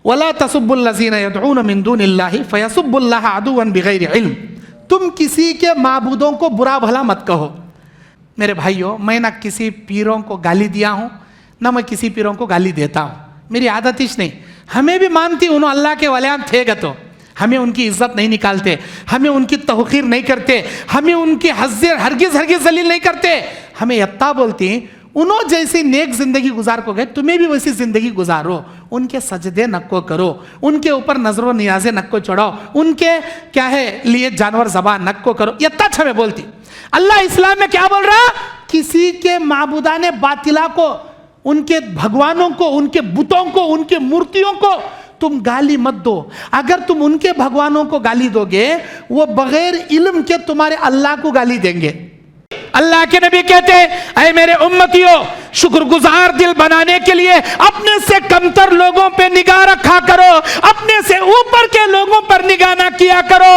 وَلَا تَسُبُّوا الَّذِينَ يَدْعُونَ مِن دُونِ اللَّهِ فَيَسُبُّوا اللَّهَ عَدُوًّا بِغَيْرِ علم. تم کسی کے معبودوں کو برا بھلا مت کہو. میرے بھائیوں، میں نہ کسی پیروں کو گالی دیا ہوں، نہ میں کسی پیروں کو گالی دیتا ہوں. میری عادت ہیچ نہیں. ہمیں بھی مانتی انہوں اللہ کے ولیان تھے گا تو ہمیں ان کی عزت نہیں نکالتے، ہمیں ان کی توقیر نہیں کرتے، ہمیں ان کی ہرگز ذلیل نہیں کرتے. ہمیں یتا بولتی ہیں انہوں جیسی نیک زندگی گزار کو گئے تمہیں بھی ویسی زندگی گزارو. ان کے سجدے نکو کرو، ان کے اوپر نظر و نیازیں نکو چڑھاؤ، ان کے کیا ہے لیے جانور زبان نکو کرو. یتا ہمیں بولتی. اللہ اسلام میں کیا بول رہا؟ کسی کے معبودان باطلہ کو، ان کے بھگوانوں کو، ان کے بتوں کو، ان کے مورتیوں کو تم گالی مت دو. اگر تم ان کے بھگوانوں کو گالی دو گے وہ بغیر علم کے تمہارے اللہ کو گالی دیں گے. اللہ کے نبی کہتے ہیں اے میرے امتیوں، شکر گزار دل بنانے کے لیے اپنے سے کمتر لوگوں پہ نگاہ رکھا کرو، اپنے سے اوپر کے لوگوں پر نگاہ نہ کیا کرو.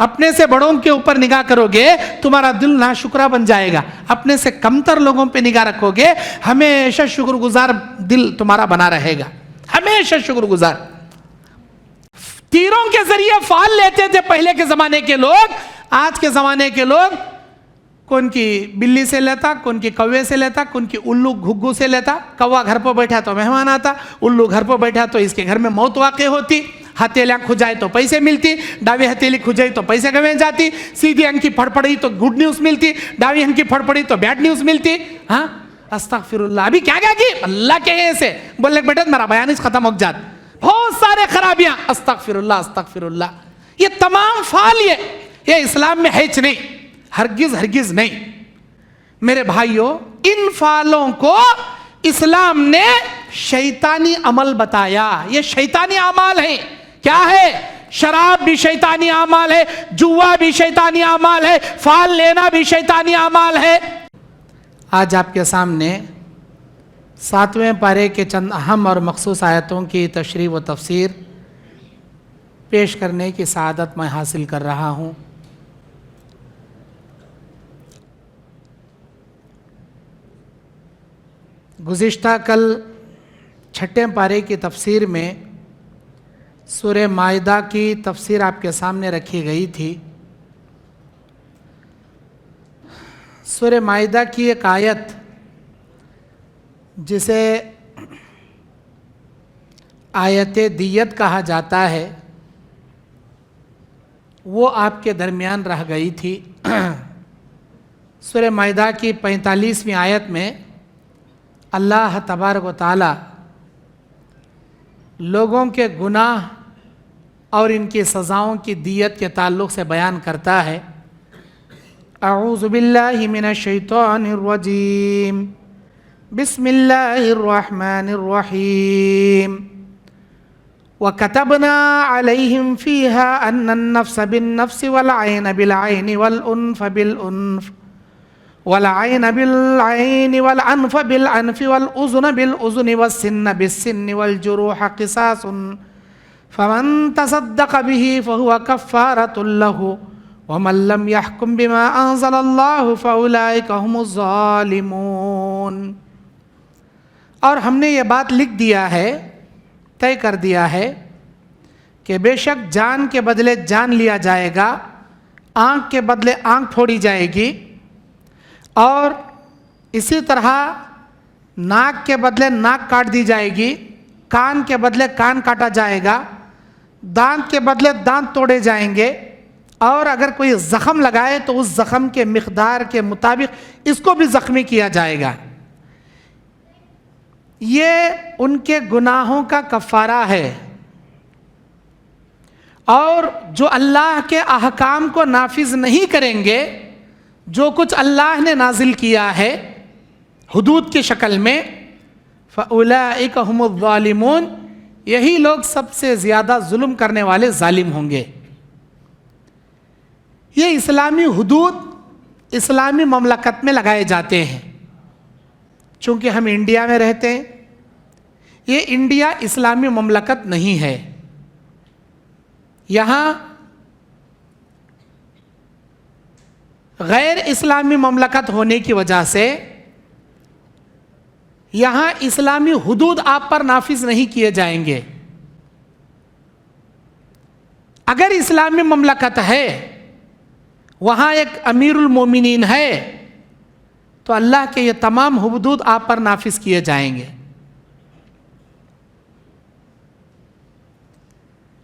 اپنے سے بڑوں کے اوپر نگاہ کرو گے تمہارا دل ناشکرا بن جائے گا. اپنے سے کمتر لوگوں پہ نگاہ رکھو گے ہمیشہ شکر گزار دل تمہارا بنا رہے گا، ہمیشہ شکر گزار. تیروں کے ذریعے فال لیتے تھے پہلے کے زمانے کے لوگ. آج کے زمانے کے لوگ کون کی بلی سے لیتا، کون کی کوے سے لیتا، کون کی الو گھگو سے لیتا. کوا گھر پر بیٹھا تو مہمان آتا، الو گھر پر بیٹھا تو اس کے گھر میں موت واقع ہوتی. ہتھیلیاں کھجائے تو پیسے ملتی، ڈاوی ہتھیلی کھجائی تو پیسے گویں جاتی. سیدھی انک کی پھڑ پڑی تو گڈ نیوز ملتی، ڈاوی انک کی پھڑ پڑی تو بیڈ نیوز ملتی. ہاں استغفر اللہ. ابھی کیا کیا کی اللہ کے ایسے بولنے بیٹا میرا بیان اس ختم ہو جات. بہت سارے خرابیاں. استغفر اللہ استغفر اللہ. یہ تمام فعال یہ اسلام میں ہیچ نہیں، ہرگز نہیں. میرے بھائیوں، ان فعالوں کو اسلام نے شیطانی عمل بتایا. یہ شیطانی اعمال ہیں. کیا ہے؟ شراب بھی شیطانی اعمال ہے، جوا بھی شیطانی اعمال ہے، فال لینا بھی شیطانی اعمال ہے. آج آپ کے سامنے 7ویں پارے کے چند اہم اور مخصوص آیتوں کی تشریح و تفسیر پیش کرنے کی سعادت میں حاصل کر رہا ہوں. گزشتہ کل 6 پارے کی تفسیر میں سورہ مائدہ کی تفسیر آپ کے سامنے رکھی گئی تھی. سورہ مائدہ کی ایک آیت جسے آیت دیت کہا جاتا ہے وہ آپ کے درمیان رہ گئی تھی. سورہ مائدہ کی 45ویں آیت میں اللہ تبارک و تعالی لوگوں کے گناہ اور ان کی سزاؤں کی دیت کے تعلق سے بیان کرتا ہے. اعوذ باللہ من الشیطان الرجیم، بسم اللہ الرحمن الرحیم. وَكَتَبْنَا عَلَيْهِمْ فِيهَا أَنَّ النَّفْسَ بِالنَّفْسِ وَالْعَيْنَ بِالْعَيْنِ وَالْأُنْفَ بِالْأُنْفِ وَالْعَيْنَ بِالْعَيْنِ وَالْأَنْفَ بِالْأَنْفِ وَالْأُذُنَ بِالْأُذُنِ وَالسِّنَّ بِالسِّنِّ وَالْجُرُوحَ قِصَاصٌ فَمَنْ تَصَدَّقَ بِهِ فَهُوَ كَفَّارَةٌ لَهُ وَمَنْ لَمْ يَحْكُمْ بِمَا أَنزَلَ اللَّهُ فَأُولَئِكَ هُمُ الظَّالِمُونَ. اور ہم نے یہ بات لکھ دیا ہے، طے کر دیا ہے کہ بے شک جان کے بدلے جان لیا جائے گا، آنکھ کے بدلے آنکھ پھوڑی جائے گی، اور اسی طرح ناک کے بدلے ناک کاٹ دی جائے گی، کان کے بدلے کان کاٹا جائے گا، دانت کے بدلے دانت توڑے جائیں گے، اور اگر کوئی زخم لگائے تو اس زخم کے مقدار کے مطابق اس کو بھی زخمی کیا جائے گا. یہ ان کے گناہوں کا کفارہ ہے. اور جو اللہ کے احکام کو نافذ نہیں کریں گے، جو کچھ اللہ نے نازل کیا ہے حدود کی شکل میں، فَأُولَئِكَ هُمُ الظَّالِمُونَ، یہی لوگ سب سے زیادہ ظلم کرنے والے ظالم ہوں گے. یہ اسلامی حدود اسلامی مملکت میں لگائے جاتے ہیں. چونکہ ہم انڈیا میں رہتے ہیں، یہ انڈیا اسلامی مملکت نہیں ہے. یہاں غیر اسلامی مملکت ہونے کی وجہ سے یہاں اسلامی حدود آپ پر نافذ نہیں کیے جائیں گے. اگر اسلامی مملکت ہے، وہاں ایک امیر المومنین ہے، تو اللہ کے یہ تمام حدود آپ پر نافذ کیے جائیں گے۔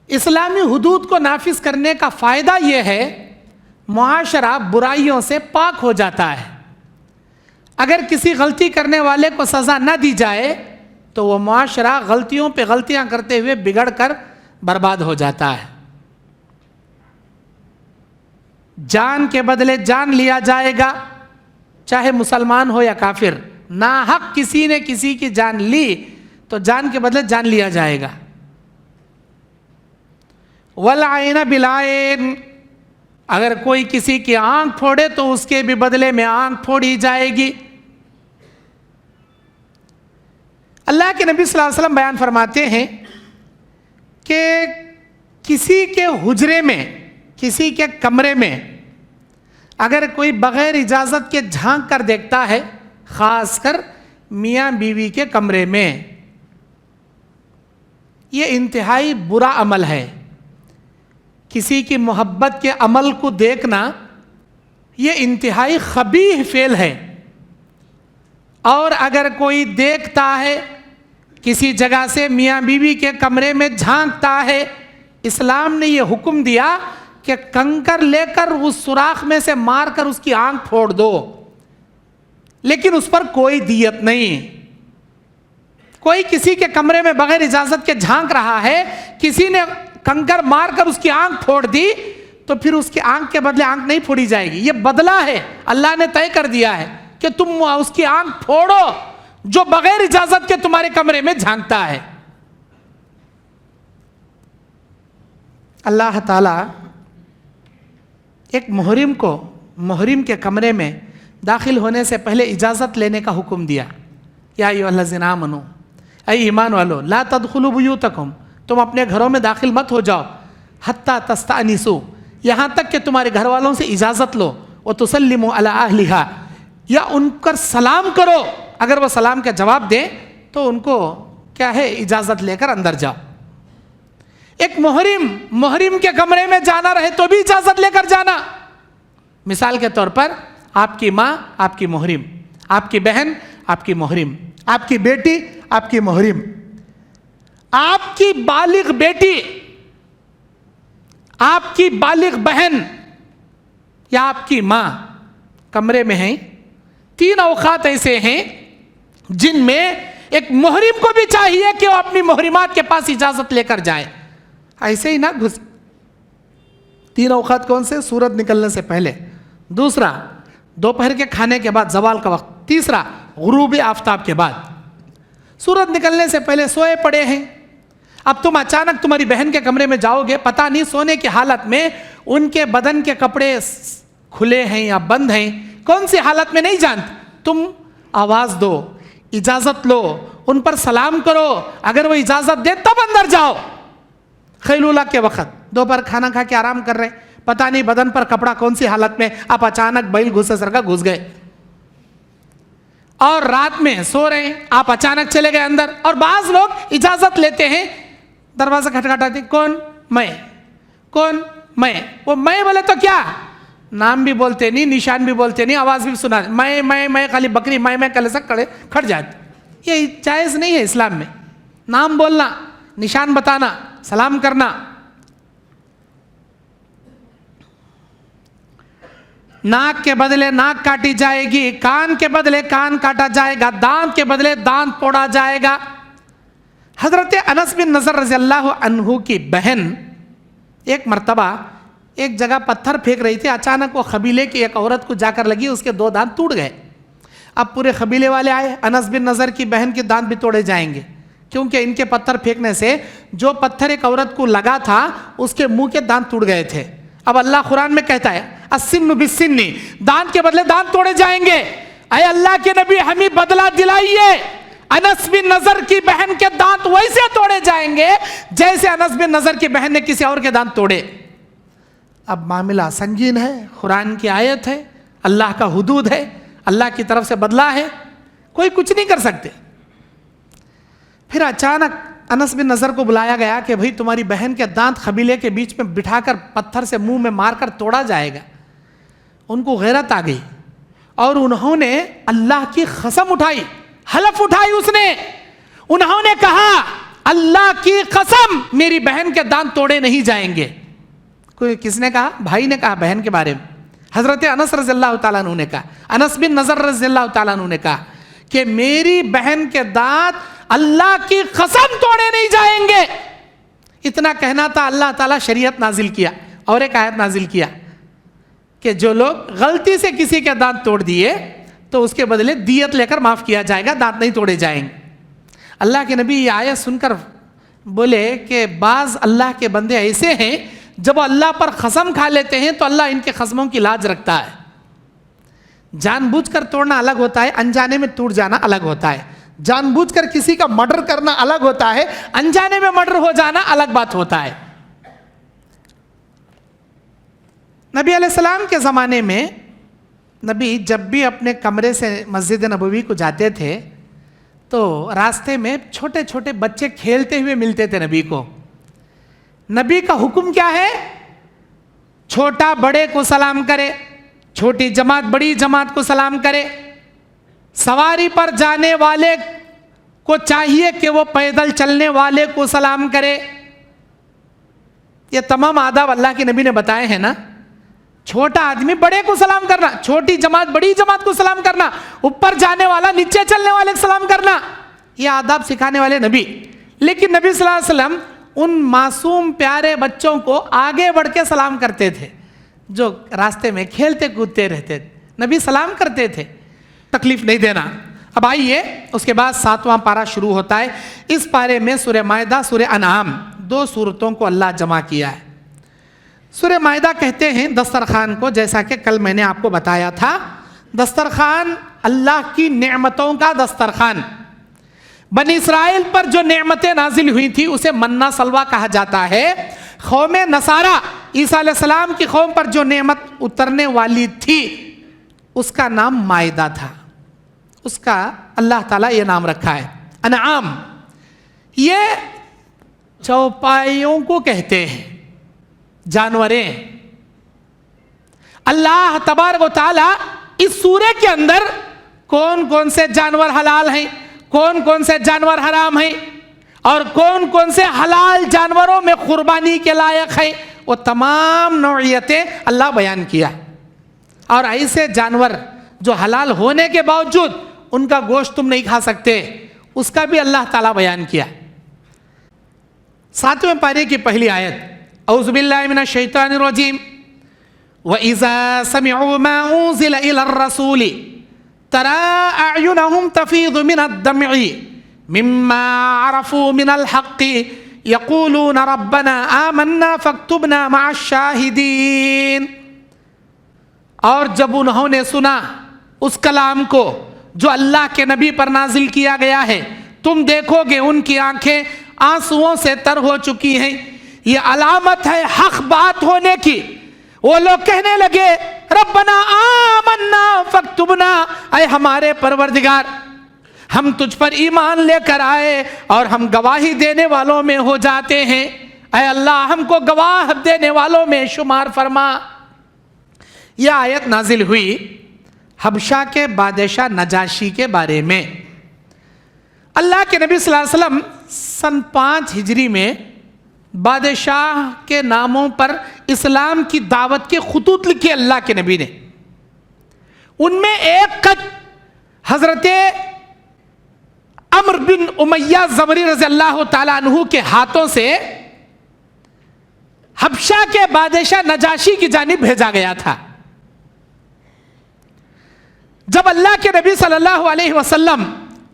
اسلامی حدود کو نافذ کرنے کا فائدہ یہ ہے، معاشرہ برائیوں سے پاک ہو جاتا ہے۔ اگر کسی غلطی کرنے والے کو سزا نہ دی جائے تو وہ معاشرہ غلطیوں پہ غلطیاں کرتے ہوئے بگڑ کر برباد ہو جاتا ہے۔ جان کے بدلے جان لیا جائے گا، چاہے مسلمان ہو یا کافر۔ ناحق کسی نے کسی کی جان لی تو جان کے بدلے جان لیا جائے گا۔ والعین بالعین، اگر کوئی کسی کی آنکھ پھوڑے تو اس کے بھی بدلے میں آنکھ پھوڑی جائے گی۔ اللہ کے نبی صلی اللہ علیہ وسلم بیان فرماتے ہیں کہ کسی کے حجرے میں، کسی کے کمرے میں اگر کوئی بغیر اجازت کے جھانک کر دیکھتا ہے، خاص کر میاں بیوی کے کمرے میں، یہ انتہائی برا عمل ہے۔ کسی کی محبت کے عمل کو دیکھنا یہ انتہائی قبیح فعل ہے۔ اور اگر کوئی دیکھتا ہے، کسی جگہ سے میاں بیوی کے کمرے میں جھانکتا ہے، اسلام نے یہ حکم دیا کہ کنکر لے کر اس سوراخ میں سے مار کر اس کی آنکھ پھوڑ دو، لیکن اس پر کوئی دیت نہیں۔ کوئی کسی کے کمرے میں بغیر اجازت کے جھانک رہا ہے، کسی نے کنکر مار کر اس کی آنکھ پھوڑ دی تو پھر اس کی آنکھ کے بدلے آنکھ نہیں پھوڑی جائے گی۔ یہ بدلہ ہے، اللہ نے طے کر دیا ہے کہ تم اس کی آنکھ پھوڑو جو بغیر اجازت کے تمہارے کمرے میں جھانکتا ہے۔ اللہ تعالیٰ ایک محرم کو محرم کے کمرے میں داخل ہونے سے پہلے اجازت لینے کا حکم دیا۔ یا ایھا الذین آمنوا، اے ایمان والو، لا تدخلوا بیوتکم، تم اپنے گھروں میں داخل مت ہو جاؤ، حتی تستأنسوا، یہاں تک کہ تمہارے گھر والوں سے اجازت لو، وتسلموا علی اہلھا، یا ان پر سلام کرو، اگر وہ سلام کا جواب دیں تو ان کو کیا ہے، اجازت لے کر اندر جاؤ۔ ایک محرم کے کمرے میں جانا رہے تو بھی اجازت لے کر جانا۔ مثال کے طور پر آپ کی ماں آپ کی محرم، آپ کی بہن آپ کی محرم، آپ کی بیٹی آپ کی محرم، آپ کی بالغ بیٹی، آپ کی بالغ بہن یا آپ کی ماں کمرے میں ہیں۔ تین اوقات ایسے ہیں جن میں ایک محرم کو بھی چاہیے کہ وہ اپنی محرمات کے پاس اجازت لے کر جائے، ایسے ہی نہ گھس۔ تین اوقات کون سے؟ سورج نکلنے سے پہلے، دوسرا دوپہر کے کھانے کے بعد زوال کا وقت، تیسرا غروب آفتاب کے بعد۔ سورج نکلنے سے پہلے سوئے پڑے ہیں، اب تم اچانک تمہاری بہن کے کمرے میں جاؤ گے، پتہ نہیں سونے کی حالت میں ان کے بدن کے کپڑے کھلے ہیں یا بند ہیں، کون سی حالت میں نہیں جانتے، تم آواز دو، اجازت لو، ان پر سلام کرو، اگر وہ اجازت دے تب اندر جاؤ۔ خیلولہ کے وقت دوپہر کھانا کھا کے آرام کر رہے ہیں، پتہ نہیں بدن پر کپڑا کون سی حالت میں، آپ اچانک بیل گھسے سر کا گھس گئے، اور رات میں سو رہے ہیں، آپ اچانک چلے گئے اندر۔ اور بعض لوگ اجازت لیتے ہیں، دروازہ کھٹکھٹاتے، کون؟ میں۔ کون؟ میں۔ وہ میں بولے تو کیا، نام بھی بولتے نہیں، نشان بھی بولتے نہیں، آواز بھی سنا، میں خالی بکری میں کل سے کھٹ جاتے۔ یہ جائز نہیں ہے اسلام میں، نام بولنا، نشان بتانا، سلام کرنا۔ ناک کے بدلے ناک کاٹی جائے گی، کان کے بدلے کان کاٹا جائے گا، دانت کے بدلے دانت توڑا جائے گا۔ حضرت انس بن نضر رضی اللہ عنہ کی بہن ایک مرتبہ ایک جگہ پتھر پھینک رہی تھی، اچانک وہ قبیلے کی ایک عورت کو جا کر لگی، اس کے دو دانت ٹوٹ گئے۔ اب پورے قبیلے والے آئے، انس بن نضر کی بہن کے دانت بھی توڑے جائیں گے، کیونکہ ان کے پتھر پھینکنے سے جو پتھر ایک عورت کو لگا تھا اس کے منہ کے دانت ٹوٹ گئے تھے۔ اب اللہ قرآن میں کہتا ہے السن بالسن، دانت کے بدلے دانت توڑے جائیں گے۔ اے اللہ کے نبی ہمیں بدلہ دلائیے، انس بن نضر کی بہن کے دانت ویسے توڑے جائیں گے جیسے انس بن نضر کی بہن نے کسی اور کے دانت توڑے۔ اب معاملہ سنگین ہے، قرآن کی آیت ہے، اللہ کا حدود ہے، اللہ کی طرف سے بدلہ ہے، کوئی کچھ نہیں کر سکتے۔ پھر اچانک انس بن نضر کو بلایا گیا کہ بھئی تمہاری بہن کے دانت قبیلے کے بیچ میں بٹھا کر پتھر سے منہ میں مار کر توڑا جائے گا. ان کو غیرت آ گئی اور انہوں نے اللہ کی قسم اٹھائی, حلف اٹھائی. انہوں نے کہا اللہ کی قسم میری بہن کے دانت توڑے نہیں جائیں گے. کس نے کہا؟ بھائی نے کہا بہن کے بارے میں. حضرت انس رضی اللہ تعالیٰ عنہ نے کہا, انس بن نضر رضی اللہ تعالیٰ عنہ نے کہا کہ میری بہن کے دانت اللہ کی قسم توڑے نہیں جائیں گے. اتنا کہنا تھا, اللہ تعالیٰ شریعت نازل کیا اور ایک آیت نازل کیا کہ جو لوگ غلطی سے کسی کے دانت توڑ دیے تو اس کے بدلے دیت لے کر معاف کیا جائے گا, دانت نہیں توڑے جائیں گے. اللہ کے نبی یہ آیت سن کر بولے کہ بعض اللہ کے بندے ایسے ہیں جب اللہ پر قسم کھا لیتے ہیں تو اللہ ان کے قسموں کی لاج رکھتا ہے. جان بوجھ کر توڑنا الگ ہوتا ہے, انجانے میں ٹوٹ جانا الگ ہوتا ہے. جان بوجھ کر کسی کا مرڈر کرنا الگ ہوتا ہے, انجانے میں مرڈر ہو جانا الگ بات ہوتا ہے. نبی علیہ السلام کے زمانے میں نبی جب بھی اپنے کمرے سے مسجد نبوی کو جاتے تھے تو راستے میں چھوٹے چھوٹے بچے کھیلتے ہوئے ملتے تھے نبی کو. نبی کا حکم کیا ہے؟ چھوٹا بڑے کو سلام کرے, چھوٹی جماعت بڑی جماعت کو سلام کرے, سواری پر جانے والے کو چاہیے کہ وہ پیدل چلنے والے کو سلام کرے. یہ تمام آداب اللہ کے نبی نے بتائے ہیں نا. چھوٹا آدمی بڑے کو سلام کرنا, چھوٹی جماعت بڑی جماعت کو سلام کرنا, اوپر جانے والا نیچے چلنے والے کو سلام کرنا, یہ آداب سکھانے والے نبی. لیکن نبی صلی اللہ علیہ وسلم ان معصوم پیارے بچوں کو آگے بڑھ کے سلام کرتے تھے جو راستے میں کھیلتے کودتے رہتے تھے. نبی سلام کرتے تھے, تکلیف نہیں دینا. اب آئیے اس کے بعد 7واں پارہ شروع ہوتا ہے. اس پارے میں سورہ مائدہ, سورہ انعام, 2 سورتوں کو اللہ جمع کیا ہے. سورہ مائدہ کہتے ہیں دسترخوان کو, جیسا کہ کل میں نے آپ کو بتایا تھا. دسترخوان اللہ کی نعمتوں کا دسترخوان. بنی اسرائیل پر جو نعمتیں نازل ہوئی تھی اسے منہ سلوہ کہا جاتا ہے. قوم نصارہ, عیسیٰ علیہ السلام کی قوم پر جو نعمت اترنے والی تھی اس کا نام مائدہ تھا. اس کا اللہ تعالیٰ یہ نام رکھا ہے انعام. یہ چوپایوں کو کہتے ہیں, جانوریں. اللہ تبارک و تعالیٰ اس سورے کے اندر کون کون سے جانور حلال ہیں, کون کون سے جانور حرام ہیں, اور کون کون سے حلال جانوروں میں قربانی کے لائق ہیں, وہ تمام نوعیتیں اللہ بیان کیا. اور ایسے جانور جو حلال ہونے کے باوجود ان کا گوشت تم نہیں کھا سکتے, اس کا بھی اللہ تعالیٰ بیان کیا. 7ویں پارے کی پہلی آیت, اعوذ باللہ من الشیطان الرجیم, وَإِذَا سَمِعُوا مَا أُنزِلَ إِلَى الرَّسُولِ تَرَىٰ أَعْيُنَهُمْ تَفِيضُ مِنَ الدَّمْعِ مِمَّا عَرَفُوا مِنَ الْحَقِّ يَقُولُونَ رَبَّنَا آمَنَّا فَاكْتُبْنَا مَعَ الشَّاهِدِينَ. اور جب انہوں نے سنا اس کلام کو جو اللہ کے نبی پر نازل کیا گیا ہے, تم دیکھو گے ان کی آنکھیں آنسوؤں سے تر ہو چکی ہیں. یہ علامت ہے حق بات ہونے کی. وہ لوگ کہنے لگے ربنا آمنا فاکتبنا, اے ہمارے پروردگار ہم تجھ پر ایمان لے کر آئے اور ہم گواہی دینے والوں میں ہو جاتے ہیں. اے اللہ ہم کو گواہ دینے والوں میں شمار فرما. یہ آیت نازل ہوئی حبشہ کے بادشاہ نجاشی کے بارے میں. اللہ کے نبی صلی اللہ علیہ وسلم سن 5 ہجری میں بادشاہ کے ناموں پر اسلام کی دعوت کے خطوط لکھے اللہ کے نبی نے. ان میں ایک خط حضرت عمرو بن امیہ زمری رضی اللہ تعالیٰ عنہ کے ہاتھوں سے حبشہ کے بادشاہ نجاشی کی جانب بھیجا گیا تھا. جب اللہ کے نبی صلی اللہ علیہ وسلم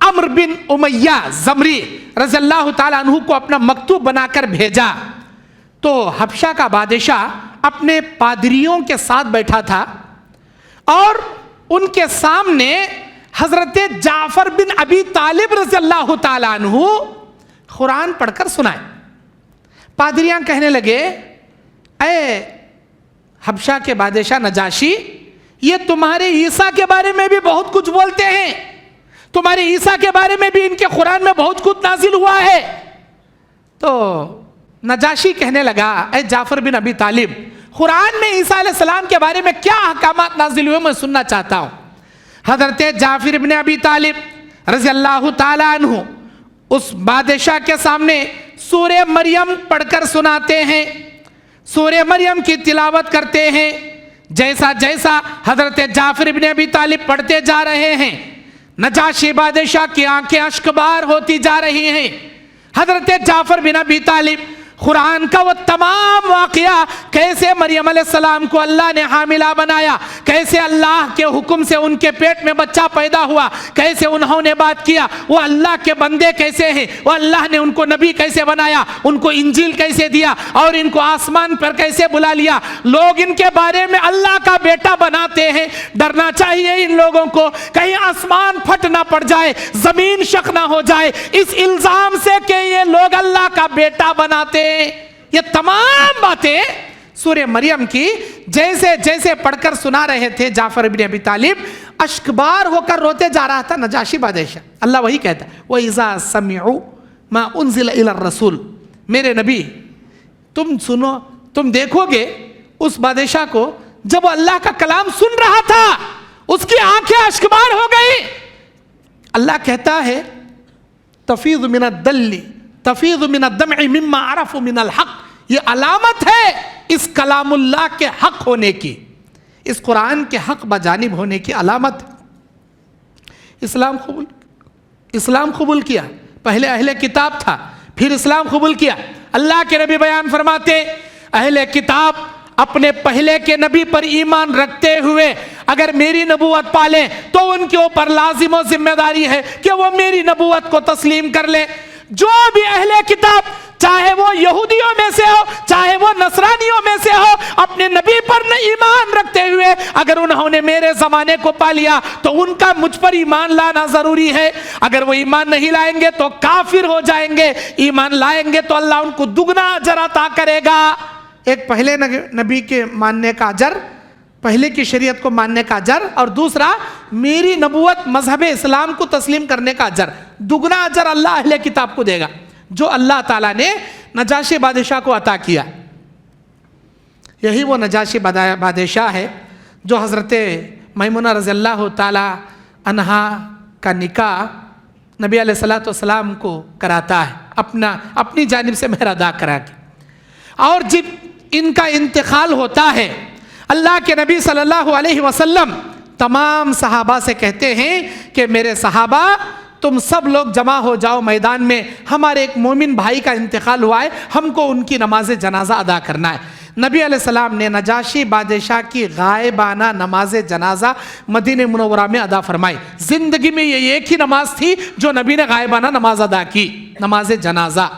عمرو بن امیہ زمری رضی اللہ تعالیٰ عنہ کو اپنا مکتوب بنا کر بھیجا تو حبشہ کا بادشاہ اپنے پادریوں کے ساتھ بیٹھا تھا اور ان کے سامنے حضرت جعفر بن ابی طالب رضی اللہ تعالیٰ عنہ قرآن پڑھ کر سنائے. پادریاں کہنے لگے اے حبشہ کے بادشاہ نجاشی, یہ تمہارے عیسیٰ کے بارے میں بھی بہت کچھ بولتے ہیں, تمہارے عیسیٰ کے بارے میں بھی ان کے قرآن میں بہت کچھ نازل ہوا ہے, تو نجاشی کہنے لگا اے جعفر بن ابی طالب قرآن میں عیسیٰ علیہ السلام کے بارے میں کیا احکامات نازل ہوئے میں سننا چاہتا ہوں. حضرت جعفر بن ابی طالب رضی اللہ تعالی عنہ اس بادشاہ کے سامنے سورہ مریم پڑھ کر سناتے ہیں, سورہ مریم کی تلاوت کرتے ہیں. جیسا جیسا حضرت جعفر بن ابی طالب پڑھتے جا رہے ہیں نجاشی بادشاہ کی آنکھیں اشکبار ہوتی جا رہی ہیں. حضرت جعفر بن ابی طالب قرآن کا وہ تمام واقعہ, کیسے مریم علیہ السلام کو اللہ نے حاملہ بنایا, کیسے اللہ کے حکم سے ان کے پیٹ میں بچہ پیدا ہوا, کیسے انہوں نے بات کیا, وہ اللہ کے بندے کیسے ہیں, وہ اللہ نے ان کو نبی کیسے بنایا, ان کو انجیل کیسے دیا اور ان کو آسمان پر کیسے بلا لیا. لوگ ان کے بارے میں اللہ کا بیٹا بناتے ہیں. ڈرنا چاہیے ان لوگوں کو, کہیں آسمان پھٹ نہ پڑ جائے, زمین شق نہ ہو جائے اس الزام سے کہ یہ لوگ اللہ کا بیٹا بناتے. یہ تمام باتیں سورہ مریم کی جیسے جیسے پڑھ کر سنا رہے تھے جعفر بن ابی طالب, اشکبار ہو کر روتے جا رہا تھا نجاشی بادشاہ. اللہ وہی کہتا ہے وَإِذَا سَمِعُوا مَا أُنزِلَ إِلَى الرَّسُولِ, میرے نبی تم سنو, تم دیکھو گے اس بادشاہ کو جب وہ اللہ کا کلام سن رہا تھا اس کی آنکھیں اشکبار ہو گئی. اللہ کہتا ہے تفیض من الدل تفیض من الدمع مما عرفوا من الحق, یہ علامت ہے اس کلام اللہ کے حق ہونے کی, اس قرآن کے حق بجانب ہونے کی علامت. اسلام قبول کیا, پہلے اہل کتاب تھا پھر اسلام قبول کیا. اللہ کے نبی بیان فرماتے اہل کتاب اپنے پہلے کے نبی پر ایمان رکھتے ہوئے اگر میری نبوت پالیں تو ان کے اوپر لازم و ذمہ داری ہے کہ وہ میری نبوت کو تسلیم کر لیں. جو بھی اہل کتاب چاہے وہ یہودیوں میں سے ہو چاہے وہ نصرانیوں میں سے ہو, اپنے نبی پر نہ ایمان رکھتے ہوئے اگر انہوں نے میرے زمانے کو پا لیا تو ان کا مجھ پر ایمان لانا ضروری ہے. اگر وہ ایمان نہیں لائیں گے تو کافر ہو جائیں گے, ایمان لائیں گے تو اللہ ان کو دگنا اجر عطا کرے گا. ایک پہلے نبی کے ماننے کا اجر, پہلے کی شریعت کو ماننے کا اجر, اور دوسرا میری نبوت مذہب اسلام کو تسلیم کرنے کا اجر. دگنا اجر اللہ اہل کتاب کو دے گا جو اللہ تعالیٰ نے نجاشی بادشاہ کو عطا کیا. یہی وہ نجاشی بادشاہ ہے جو حضرت میمونہ رضی اللہ تعالی عنہا کا نکاح نبی علیہ الصلوۃ والسلام کو کراتا ہے اپنی جانب سے مہر ادا کرا کے. اور جب ان کا انتقال ہوتا ہے اللہ کے نبی صلی اللہ علیہ وسلم تمام صحابہ سے کہتے ہیں کہ میرے صحابہ تم سب لوگ جمع ہو جاؤ میدان میں, ہمارے ایک مومن بھائی کا انتقال ہوا ہے, ہم کو ان کی نماز جنازہ ادا کرنا ہے. نبی علیہ السلام نے نجاشی بادشاہ کی غائبانہ نماز جنازہ مدینہ منورہ میں ادا فرمائی. زندگی میں یہ ایک ہی نماز تھی جو نبی نے غائبانہ نماز ادا کی, نماز جنازہ.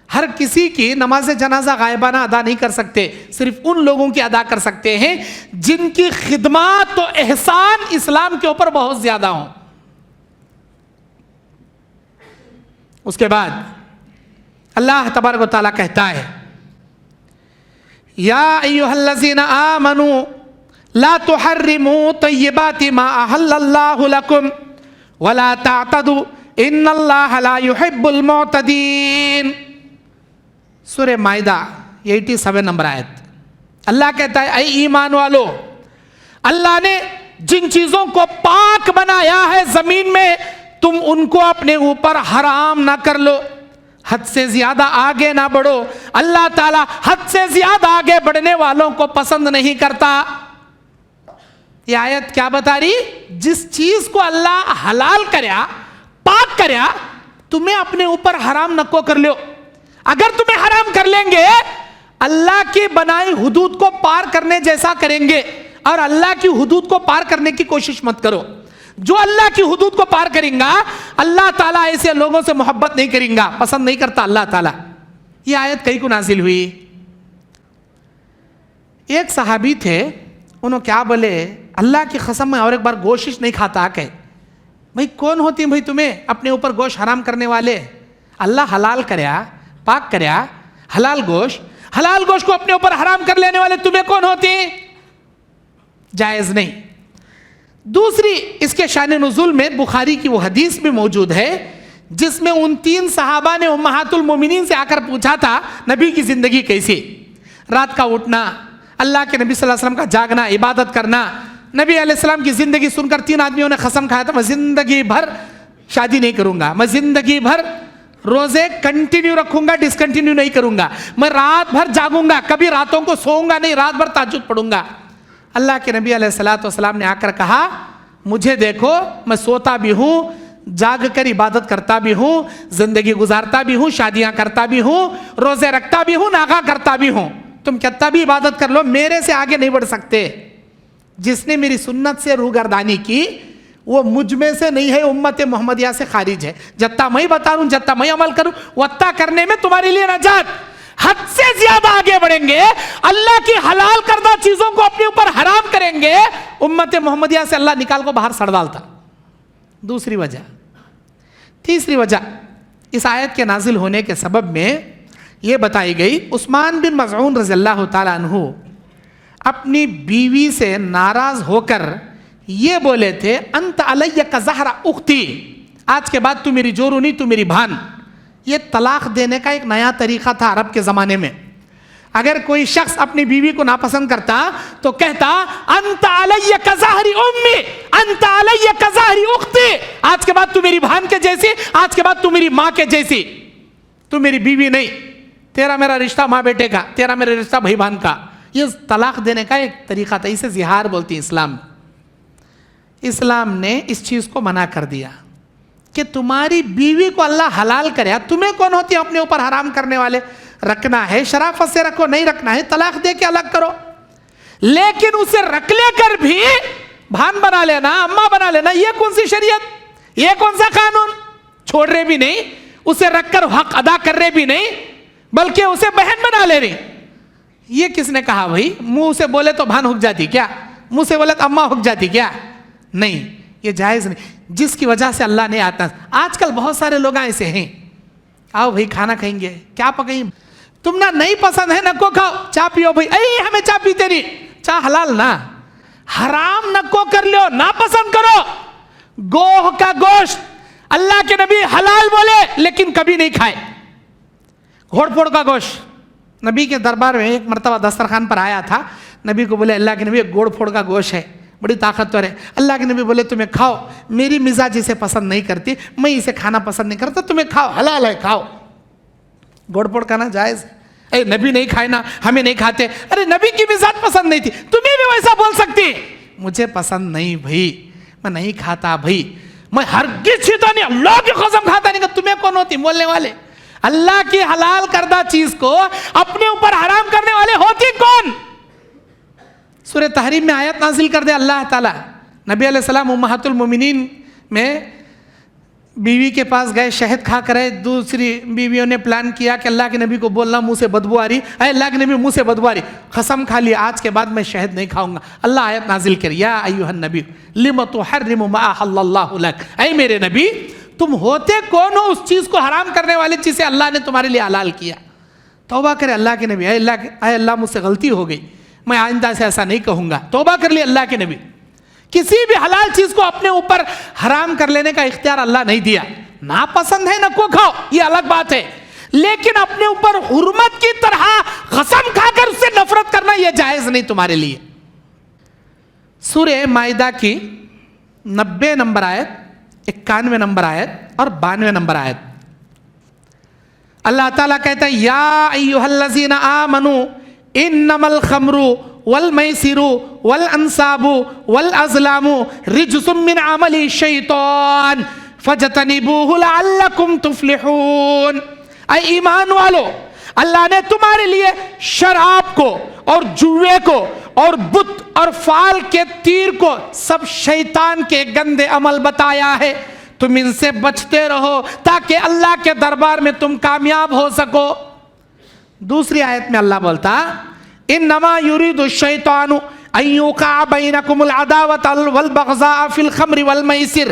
ہر کسی کی نماز جنازہ غائبانہ ادا نہیں کر سکتے, صرف ان لوگوں کی ادا کر سکتے ہیں جن کی خدمات و احسان اسلام کے اوپر بہت زیادہ ہوں. اس کے بعد اللہ تبارک و تعالیٰ کہتا ہے یا ایھا الذین آمنوا لا تحرموا طیبات ما احل اللہ لکم ولا تعتدوا ان اللہ لا يحب المعتدین. سورہ مائدہ 87 نمبر آیت. اللہ کہتا ہے اے ایمان والو, اللہ نے جن چیزوں کو پاک بنایا ہے زمین میں تم ان کو اپنے اوپر حرام نہ کر لو, حد سے زیادہ آگے نہ بڑھو. اللہ تعالیٰ حد سے زیادہ آگے بڑھنے والوں کو پسند نہیں کرتا. یہ آیت کیا بتا رہی؟ جس چیز کو اللہ حلال کریا پاک کریا تمہیں اپنے اوپر حرام نہ کو کر لو. اگر تمہیں حرام کر لیں گے اللہ کی بنائی حدود کو پار کرنے جیسا کریں گے, اور اللہ کی حدود کو پار کرنے کی کوشش مت کرو. جو اللہ کی حدود کو پار کریں گا اللہ تعالیٰ ایسے لوگوں سے محبت نہیں کریں گا, پسند نہیں کرتا اللہ تعالیٰ. یہ آیت کئی کو نازل ہوئی. ایک صحابی تھے, انہوں کیا بولے, اللہ کی قسم میں اور ایک بار گوشت نہیں کھاتا. کہ بھئی کون ہوتی بھئی تمہیں اپنے اوپر گوشت حرام کرنے والے؟ اللہ حلال کریا پاک کریا حلال گوشت کو اپنے اوپر حرام کر لینے والے تمہیں کون ہوتی؟ جائز نہیں. دوسری اس کے شان نزول میں بخاری کی وہ حدیث بھی موجود ہے جس میں ان 3 صحابہ نے امہات المومنین سے آ کر پوچھا تھا نبی کی زندگی کیسی، رات کا اٹھنا، اللہ کے نبی صلی اللہ علیہ وسلم کا جاگنا، عبادت کرنا. نبی علیہ السلام کی زندگی سن کر 3 آدمیوں نے قسم کھایا تھا میں زندگی بھر شادی نہیں کروں گا، میں زندگی بھر روزے کنٹینیو رکھوں گا، ڈسکنٹینیو نہیں کروں گا، میں رات بھر جاگوں گا، کبھی راتوں کو سوؤں گا نہیں، رات بھر تہجد پڑھوں گا. اللہ کے نبی علیہ السلام نے آ کر کہا مجھے دیکھو میں سوتا بھی ہوں، جاگ کر عبادت کرتا بھی ہوں، زندگی گزارتا بھی ہوں، شادیاں کرتا بھی ہوں، روزے رکھتا بھی ہوں، ناغا کرتا بھی ہوں، تم کتنا بھی عبادت کر لو میرے سے آگے نہیں بڑھ سکتے. جس نے میری سنت سے روگردانی کی وہ مجھ میں سے نہیں ہے، امت محمدیہ سے خارج ہے. جتنا میں بتا رہا ہوں، جتنا میں عمل کروں، وطا کرنے میں تمہارے لیے نجات. حد سے زیادہ آگے بڑھیں گے، اللہ کی حلال کردہ چیزوں کو اپنے اوپر حرام کریں گے، امت محمدیہ سے اللہ نکال کو باہر سڑ ڈالتا. دوسری وجہ. تیسری وجہ اس آیت کے نازل ہونے کے سبب میں یہ بتائی گئی، عثمان بن مظعون رضی اللہ تعالیٰ عنہ اپنی بیوی سے ناراض ہو کر یہ بولے تھے انت علیہ کظہر اختی، آج کے بعد تو میری جورو نہیں، تو میری بہن. یہ طلاق دینے کا ایک نیا طریقہ تھا عرب کے زمانے میں. اگر کوئی شخص اپنی بیوی کو ناپسند کرتا تو کہتا انت علیہ کظہر امی، انت علیہ کظہر اختی، آج کے بعد تو میری بہن کے جیسی، آج کے بعد تو میری ماں کے جیسی، تو میری بیوی نہیں، تیرا میرا رشتہ ماں بیٹے کا، تیرا میرا رشتہ بھائی بہن کا. یہ طلاق دینے کا ایک طریقہ تھا، اسے زہار بولتی اسلام. اسلام نے اس چیز کو منع کر دیا کہ تمہاری بیوی کو اللہ حلال کرے، تمہیں کون ہوتی ہے اپنے اوپر حرام کرنے والے؟ رکھنا ہے شرافت سے رکھو، نہیں رکھنا ہے طلاق دے کے الگ کرو. لیکن اسے رکھ لے کر بھی بھان بنا لینا، اماں بنا لینا، یہ کون سی شریعت، یہ کون سا قانون؟ چھوڑ رہے بھی نہیں، اسے رکھ کر حق ادا کر رہے بھی نہیں، بلکہ اسے بہن بنا لے رہے. یہ کس نے کہا بھائی؟ منہ سے بولے تو بھان ہک جاتی کیا؟ منہ سے بولے تو اماں ہک جاتی کیا؟ نہیں، یہ جائز نہیں. جس کی وجہ سے اللہ نے آتا، آج کل بہت سارے لوگ ایسے ہیں، آؤ بھائی کھانا کھائیں گے، کیا پکائیں، تم نہ نہیں پسند ہے نہ کو کھاؤ، چاہ پیو بھائی، اے ہمیں چاہ پیتے نہیں، چاہ حلال نہ حرام نہ کو کر لو، نہ پسند کرو. گوہ کا گوشت اللہ کے نبی حلال بولے لیکن کبھی نہیں کھائے. گھوڑ پھوڑ کا گوشت نبی کے دربار میں ایک مرتبہ دسترخوان پر آیا تھا، نبی کو بولے اللہ کے نبی گھوڑ پھوڑ کا گوشت ہے، بڑی طاقتور ہے. اللہ کے نبی بولے تمہیں کھاؤ، میری مزاج اسے پسند نہیں کرتی، میں اسے کھانا پسند نہیں کرتا، تمہیں کھاؤ، حلال ہے کھاؤ. گھوڑ پھوڑ کھانا جائز ہے. اے نبی نہیں کھائے نا، ہمیں نہیں کھاتے. ارے نبی کی مزاج پسند نہیں تھی، تمہیں بھی ویسا بول سکتی. مجھے پسند نہیں بھائی، میں نہیں کھاتا بھائی، میں ہرگز چھیتا نہیں، اللہ کی قسم کھاتا نہیں. کہ تمہیں کون ہوتی بولنے والے؟ اللہ کی حلال کردہ چیز کو اپنے اوپر حرام کرنے والے ہوتی کون؟ سورہ تحریم میں آیت نازل کر دے اللہ تعالیٰ. نبی علیہ السلام امہات المومنین میں بیوی کے پاس گئے، شہد کھا کر آئے. دوسری بیویوں نے پلان کیا کہ اللہ کے نبی کو بولنا منہ سے بدبو آ رہی، اے اللہ کے نبی منہ سے بدبو آ رہی، قسم کھا لیا آج کے بعد میں شہد نہیں کھاؤں گا. اللہ آیت نازل کر یا ایھا النبی لم تحرم ما احل اللہ لک، اے میرے نبی تم ہوتے کون ہو اس چیز کو حرام کرنے والے جسے اللہ نے تمہارے لیے حلال کیا؟ توبہ کرے اللہ کے نبی، اے اللہ مجھ سے غلطی ہو گئی، میں آئندہ سے ایسا نہیں کہوں گا. توبہ کر لی اللہ کے نبی. کسی بھی حلال چیز کو اپنے اوپر حرام کر لینے کا اختیار اللہ نہیں دیا. ناپسند ہے نہ کو کھاؤ، یہ الگ بات ہے، لیکن اپنے اوپر حرمت کی طرح قسم کھا کر اس سے نفرت کرنا یہ جائز نہیں تمہارے لیے. سورہ مائدہ کی 90 نمبر آیت، 91 نمبر آیت اور 92 نمبر آیت، اللہ تعالیٰ کہتا ہے یا ایھا الذین آمنوا انما الخمر والمیسر والانصاب والازلام رجس من عمل الشیطان فاجتنبوہ لعلکم تفلحون. اے ایمان والو، اللہ نے تمہارے لیے شراب کو اور جوے کو اور بت اور فال کے تیر کو سب شیطان کے گندے عمل بتایا ہے، تم ان سے بچتے رہو تاکہ اللہ کے دربار میں تم کامیاب ہو سکو. دوسری آیت میں اللہ بولتا انما یرید الشیطان ان یوقع بینکم العداوۃ والبغضاء فی الخمر والمیسر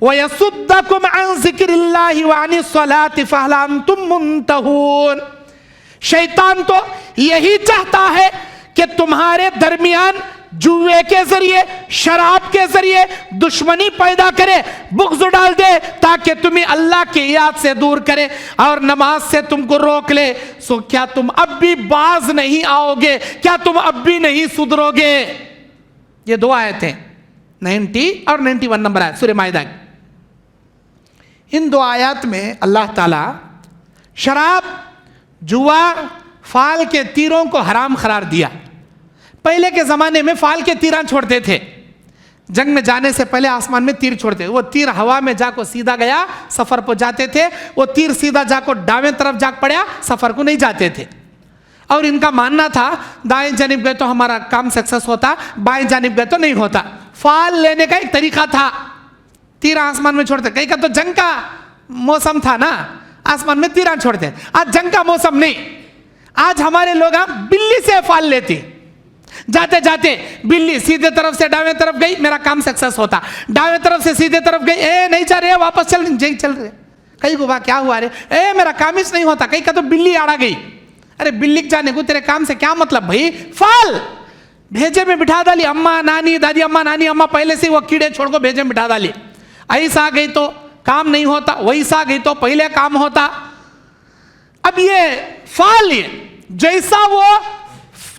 ویصدکم عن ذکر اللہ وعن الصلاۃ فہل انتم منتہون. شیطان تو یہی چاہتا ہے کہ تمہارے درمیان جوے کے ذریعے شراب کے ذریعے دشمنی پیدا کرے, بغض ڈال دے تاکہ تمہیں اللہ کی یاد سے دور کرے اور نماز سے تم کو روک لے, سو کیا تم اب بھی باز نہیں آؤ گے؟ کیا تم اب بھی نہیں سدھرو گے؟ یہ دو آیتیں 90 اور 91 نمبر آیت سورہ مائدہ. ان دو آیات میں اللہ تعالی شراب, جوا, فال کے تیروں کو حرام قرار دیا. پہلے کے زمانے میں فال کے تیراں چھوڑتے تھے, جنگ میں جانے سے پہلے آسمان میں تیر چھوڑتے, وہ تیر ہوا میں جا کو سیدھا گیا سفر پر جاتے تھے, وہ تیر سیدھا جا کو دائیں طرف جا پڑیا سفر کو نہیں جاتے تھے. اور ان کا ماننا تھا دائیں جانب گئے تو ہمارا کام سکسس ہوتا, بائیں جانب گئے تو نہیں ہوتا. فال لینے کا ایک طریقہ تھا, تیر آسمان میں چھوڑتے. کہیں کا تو جنگ کا موسم تھا نا, آسمان میں تیراں چھوڑتے. آج جنگ کا موسم نہیں, آج ہمارے لوگ بلی سے فال لیتے, جاتے جاتے بلی سیدھے طرف سے دائیں طرف گئی میرا کام سکسس ہوتا, دائیں طرف سے سیدھے طرف گئی اے نہیں چل رہے واپس چل رہے. کہیں کو کیا ہوا رے, اے میرا کام اس نہیں ہوتا. کہیں کا تو بلی آڑا گئی. ارے بلی جانے کو تیرے کام سے کیا مطلب بھائی؟ فال بھیجے میں بٹھا ڈالی, اماں نانی دادی اماں نانی اماں پہلے سے وہ کیڑے چھوڑ کو بھیجے میں بٹھا ڈالی. ایسا گئی تو کام نہیں ہوتا, ویسا گئی تو پہلے کام ہوتا. اب یہ فال جیسا وہ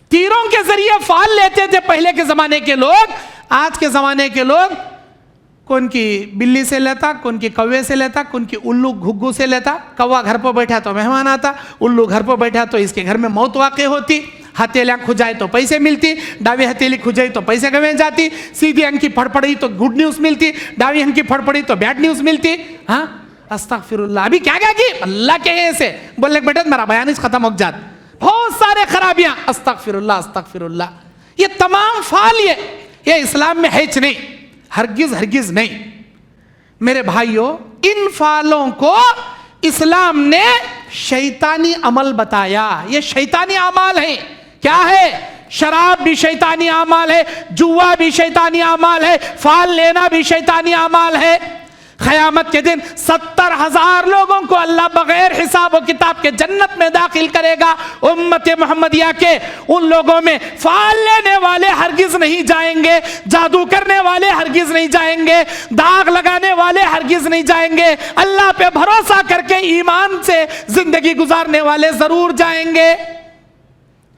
تیروں کے ذریعے فال لیتے تھے پہلے کے زمانے کے لوگ, آج کے زمانے کے لوگ کون کی بلی سے لیتا, کون کی کوے سے لیتا, کون کی الو گھگو سے لیتا. کوا گھر پر بیٹھا تو مہمان آتا, الو گھر پر بیٹھا تو اس کے گھر میں موت واقع ہوتی. ہتھیلیاں کھجائے تو پیسے ملتی, ڈاوی ہتھیلی کھجائی تو پیسے گویں جاتی. سیدھی انکی پھڑ پڑی تو گڈ نیوز ملتی, ڈاوی انکی پھڑ پڑی تو بیڈ نیوز ملتی. ہاں استغفر اللہ. ابھی کیا کی اللہ کے ایسے بولنے کے بیٹھے میرا بیان ختم ہو جات, بہت سارے خرابیاں. استغفر اللہ استغفر اللہ. یہ تمام فال یہ اسلام میں ہے نہیں, ہرگز ہرگز نہیں. میرے بھائیوں, ان فالوں کو اسلام نے شیطانی عمل بتایا. یہ شیطانی اعمال ہیں. کیا ہے؟ شراب بھی شیطانی اعمال ہے, جوا بھی شیطانی اعمال ہے, فال لینا بھی شیطانی اعمال ہے. قیامت کے دن 70,000 لوگوں کو اللہ بغیر حساب و کتاب کے جنت میں داخل کرے گا. امت محمدیہ کے ان لوگوں میں فال لینے والے ہرگز نہیں جائیں گے, جادو کرنے والے ہرگز نہیں جائیں گے, داغ لگانے والے ہرگز نہیں جائیں گے. اللہ پہ بھروسہ کر کے ایمان سے زندگی گزارنے والے ضرور جائیں گے.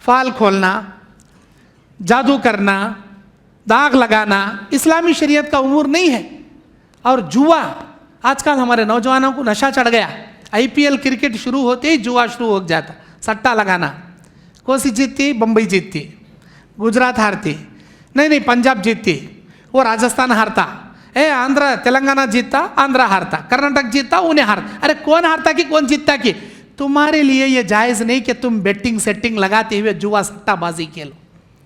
فال کھولنا, جادو کرنا, داغ لگانا اسلامی شریعت کا امور نہیں ہے. اور جوا, آج کل ہمارے نوجوانوں کو نشہ چڑھ گیا. IPL کرکٹ شروع ہوتے ہی جوا شروع ہو جاتا, سٹا لگانا. کوسی جیتتی, بمبئی جیتتی, گجرات ہارتی, نہیں پنجاب جیتتی, وہ راجستھان ہارتا, آندھرا تلنگانہ جیتتا, آندھرا ہارتا, کرناٹک جیتتا, انہیں ہارتا. ارے کون ہارتا کی کون جیتتا کی؟ تمہارے لیے یہ جائز نہیں کہ تم بیٹنگ سیٹنگ لگاتے ہوئے جوا سٹا بازی کھیلو,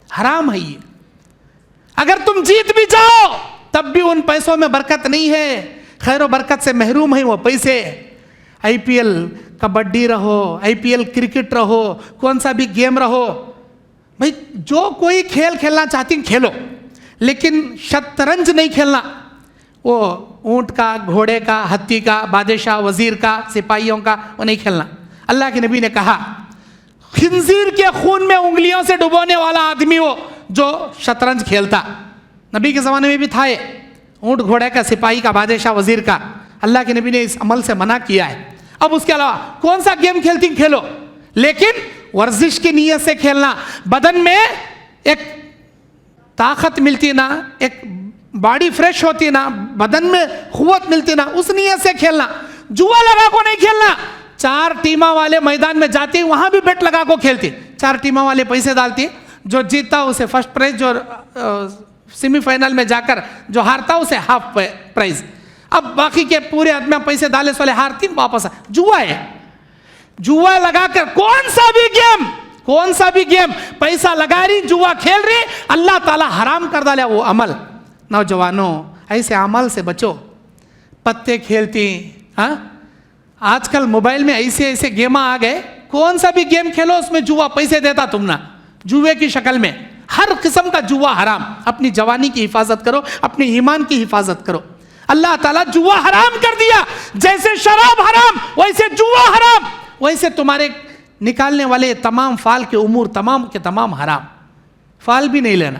حرام ہے یہ. اگر تم جیت بھی جاؤ تب بھی ان پیسوں میں برکت نہیں ہے, خیر و برکت سے محروم ہیں وہ پیسے. IPL کبڈی رہو, IPL کرکٹ رہو, کون سا بھی گیم رہو, بھائی جو کوئی کھیل کھیلنا چاہتی ہیں کھیلو, لیکن شطرنج نہیں کھیلنا. وہ اونٹ کا, گھوڑے کا, ہتھی کا, بادشاہ, وزیر کا, سپاہیوں کا, وہ نہیں کھیلنا. اللہ کے نبی نے کہا خنزیر کے خون میں انگلیوں سے ڈبونے والا آدمی وہ جو شطرنج کھیلتا. نبی کے زمانے میں بھی تھا, اونٹ گھوڑے کا, سپاہی کا, بادشاہ, وزیر کا. اللہ کے نبی نے اس عمل سے منع کیا ہے. اب اس کے علاوہ کون سا گیم کھیلتی کھیلو, لیکن ورزش کی نیت سے کھیلنا. بدن میں ایک طاقت ملتی نا, ایک باڈی فریش ہوتی نا, بدن میں قوت ملتی نا, اس نیت سے کھیلنا. جوا لگا کو نہیں کھیلنا. 4 ٹیموں والے میدان میں جاتی, وہاں بھی بیٹ لگا کو کھیلتی. 4 ٹیموں والے پیسے ڈالتی, جو جیتتا اسے فرسٹ پرائز, جو سیمی فائنل میں جا کر جو ہارتا اسے ہاف پرائز. اب باقی کے پورے آدمی پیسے ڈالے سولے ہارتی واپس. جوا ہے, جوا لگا کر کون سا بھی گیم پیسہ لگا رہی, جوا کھیل رہی, اللہ تعالی حرام کر ڈالا وہ عمل. نوجوانوں ایسے عمل سے بچو. پتے کھیلتی, ہاں آج کل موبائل میں ایسے گیم آ گئے, کون سا بھی گیم کھیلو اس میں جوا پیسے دیتا تم نا, جوے کی شکل میں. ہر قسم کا جوا حرام. اپنی جوانی کی حفاظت کرو, اپنے ایمان کی حفاظت کرو. اللہ تعالیٰ جوا حرام کر دیا. جیسے شراب حرام ویسے جوا حرام, ویسے تمہارے نکالنے والے تمام فال کے امور تمام کے تمام حرام. فال بھی نہیں لینا,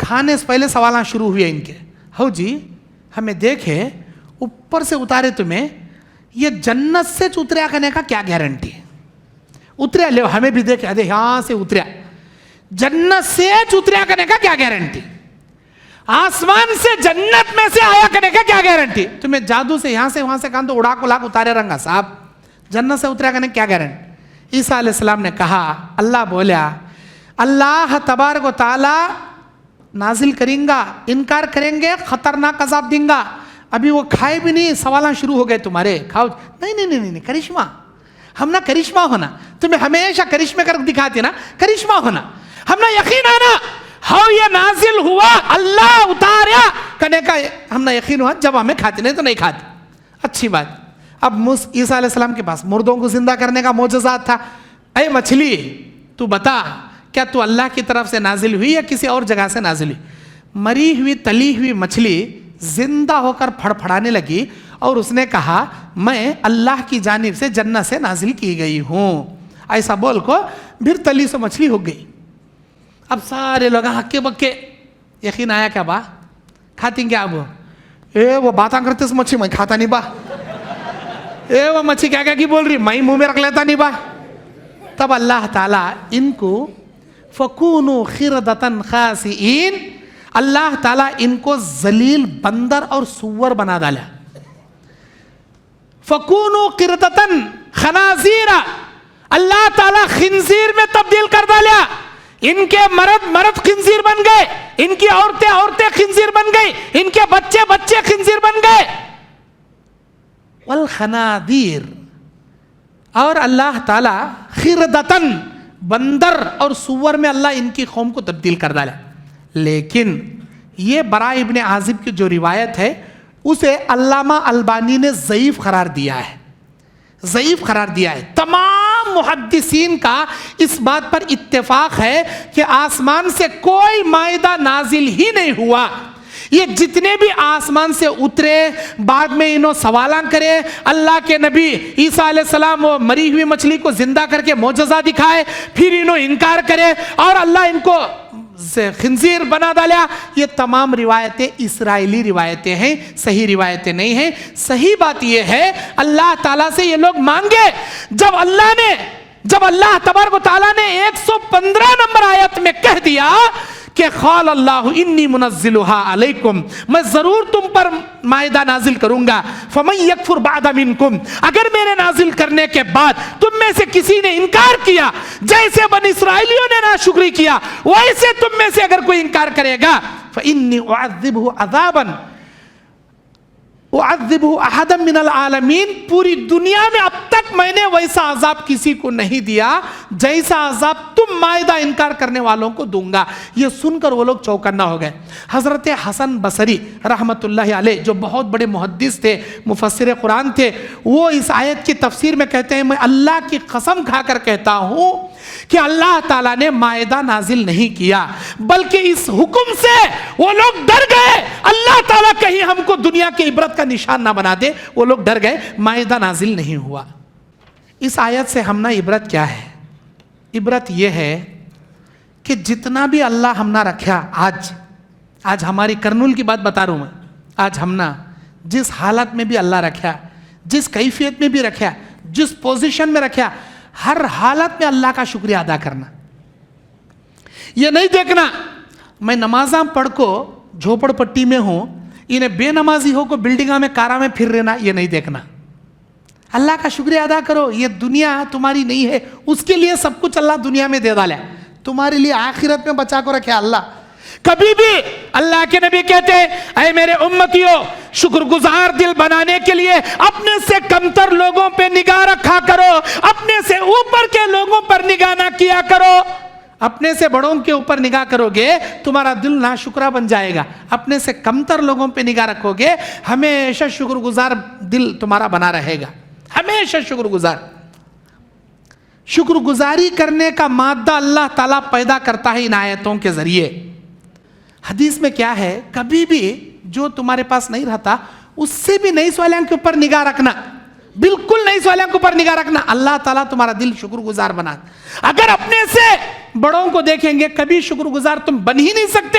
کھانے سے پہلے سوالات شروع ہوئے ان کے, ہو جی ہمیں دیکھے اوپر سے اتارے تمہیں, یہ جنت سے اتریا کرنے کا کیا گارنٹی ہے؟ اتریا لے, ہمیں بھی دیکھے ارے یہاں سے اتریا, جنت سے اتریا کرنے کا کیا گارنٹی؟ آسمان سے جنت میں سے آیا کرنے کا کیا گارنٹی؟ تمہیں جادو سے یہاں سے وہاں سے کہاں تو اڑا کو لاکھ اتارے رنگا صاحب, جنت سے اتریا کرنے کیا گارنٹی؟ عیسیٰ علیہ السلام نے کہا, اللہ بولا اللہ تبارک و تعالی نازل کریں گا, انکار کریں گے خطرناک عذاب دیں گا. ابھی وہ کھائے بھی نہیں, سوالات شروع ہو گئے تمہارے, کھاؤ نہیں نہیں نہیں نہیں کرشمہ, ہم نہ کرشمہ ہونا, تمہیں ہمیشہ کرشمے کر دکھاتے نا, کرشمہ ہونا, ہم نہ یقین آنا ہاں یہ نازل ہوا اللہ اتاریا کرنے کا ہم نہ یقین ہوا, جب ہمیں کھاتے نہیں تو نہیں کھاتے. اچھی بات. اب عیسیٰ علیہ السلام کے پاس مردوں کو زندہ کرنے کا معجزات تھا. اے مچھلی تو بتا, کیا تو اللہ کی طرف سے نازل ہوئی یا کسی اور جگہ سے نازل ہوئی؟ مری ہوئی تلی ہوئی مچھلی زندہ ہو کر پھڑپھڑانے لگی اور اس نے کہا میں اللہ کی جانب سے جنت سے نازل کی گئی ہوں. ایسا بول کو پھر تلی سے مچھلی ہو گئی. اب سارے لوگ ہکے بکے, یقین آیا کیا با, کھاتی کیا اب؟ اے وہ باتاں کرتے سے مچھلی میں کھاتا نہیں با, اے وہ مچھلی کیا کیا کی بول رہی میں منہ میں رکھ لیتا نہیں با. تب اللہ تعالیٰ ان کو فَكُونُوا خِرْدَةً خَاسِئِينَ, اللہ تعالیٰ ان کو ذلیل بندر اور سور بنا ڈالا. فَكُونُوا قِرْدَةً خَنَازِيرَ, اللہ تعالیٰ خنزیر میں تبدیل کر ڈالا. ان کے مرد خنزیر بن گئے, ان کی عورتیں خنزیر بن گئی, ان کے بچے خنزیر بن گئے. والخنادیر, اور اللہ تعالیٰ خردتن بندر اور سور میں اللہ ان کی قوم کو تبدیل کر ڈالا. لیکن یہ برا ابن عازب کی جو روایت ہے اسے علامہ البانی نے ضعیف قرار دیا ہے, ضعیف قرار دیا ہے. تمام محدثین کا اس بات پر اتفاق ہے کہ آسمان سے کوئی مائدہ نازل ہی نہیں ہوا. یہ جتنے بھی آسمان سے اترے بعد میں انہوں سوالان کرے, اللہ کے نبی عیسیٰ علیہ السلام وہ مری ہوئی مچھلی کو زندہ کر کے معجزہ دکھائے, پھر انہوں انکار کرے اور اللہ ان کو خنزیر بنا ڈالا. یہ تمام روایتیں اسرائیلی روایتیں ہیں, صحیح روایتیں نہیں ہیں. صحیح بات یہ ہے اللہ تعالیٰ سے یہ لوگ مانگے, جب اللہ تبارک و تعالیٰ نے 115 نمبر آیت میں کہہ دیا کہ قال اللہ انی منزلها علیکم, میں ضرور تم پر مائدہ نازل کروں گا. فمن یکفر بعد منکم, اگر میرے نازل کرنے کے بعد تم میں سے کسی نے انکار کیا, جیسے بنی اسرائیلیوں نے ناشکری کیا ویسے تم میں سے اگر کوئی انکار کرے گا, فانی اعذبہ عذابا اعذبہ احدا من العالمین, پوری دنیا میں اب تک میں نے ویسا عذاب کسی کو نہیں دیا جیسا عذاب تم مائدہ انکار کرنے والوں کو دوں گا. یہ سن کر وہ لوگ چوکنا ہو گئے. حضرت حسن بصری رحمت اللہ علیہ جو بہت بڑے محدث تھے, مفسر قرآن تھے, وہ اس آیت کی تفسیر میں کہتے ہیں میں اللہ کی قسم کھا کر کہتا ہوں کہ اللہ تعالیٰ نے مائدہ نازل نہیں کیا, بلکہ اس حکم سے وہ لوگ ڈر گئے اللہ تعالیٰ کہیں ہم کو دنیا کے عبرت کا نشان نہ بنا دے. وہ لوگ ڈر گئے, مائدہ نازل نہیں ہوا. اس آیت سے ہم نہ عبرت کیا ہے؟ عبرت یہ ہے کہ جتنا بھی اللہ ہم نہ رکھا, آج ہماری کرنول کی بات بتا رہا ہوں میں, آج ہم نہ جس حالت میں بھی اللہ رکھا, جس کیفیت میں بھی رکھا, جس پوزیشن میں رکھا, ہر حالت میں اللہ کا شکریہ ادا کرنا. یہ نہیں دیکھنا میں نمازاں پڑھ کو جھوپڑ پٹی میں ہوں, انہیں بے نمازی ہو کو بلڈنگاں میں کارا میں پھر رہنا, یہ نہیں دیکھنا. اللہ کا شکریہ ادا کرو, یہ دنیا تمہاری نہیں ہے, اس کے لیے سب کچھ اللہ دنیا میں دے ڈالا, تمہارے لیے آخرت میں بچا کو رکھے اللہ. کبھی بھی اللہ کے نبی کہتے ہیں اے میرے امتیوں, شکر گزار دل بنانے کے لیے اپنے سے کمتر لوگوں پہ نگاہ رکھا کرو, اپنے سے اوپر کے لوگوں پر نگاہ نہ کیا کرو. اپنے سے بڑوں کے اوپر نگاہ کرو گے تمہارا دل ناشکرا بن جائے گا, اپنے سے کمتر لوگوں پہ نگاہ رکھو گے ہمیشہ شکر گزار دل تمہارا بنا رہے گا, ہمیشہ شکر گزار. شکر گزاری کرنے کا مادہ اللہ تعالیٰ پیدا کرتا ہے ان آیتوں کے ذریعے. حدیث میں کیا ہے, کبھی بھی جو تمہارے پاس نہیں رہتا اس سے بھی نئی سوالیاں کے اوپر نگاہ رکھنا, بالکل نئی سوالیاں کے اوپر نگاہ رکھنا, اللہ تعالیٰ تمہارا دل شکر گزار بنا. اگر اپنے سے بڑوں کو دیکھیں گے کبھی شکر گزار تم بن ہی نہیں سکتے,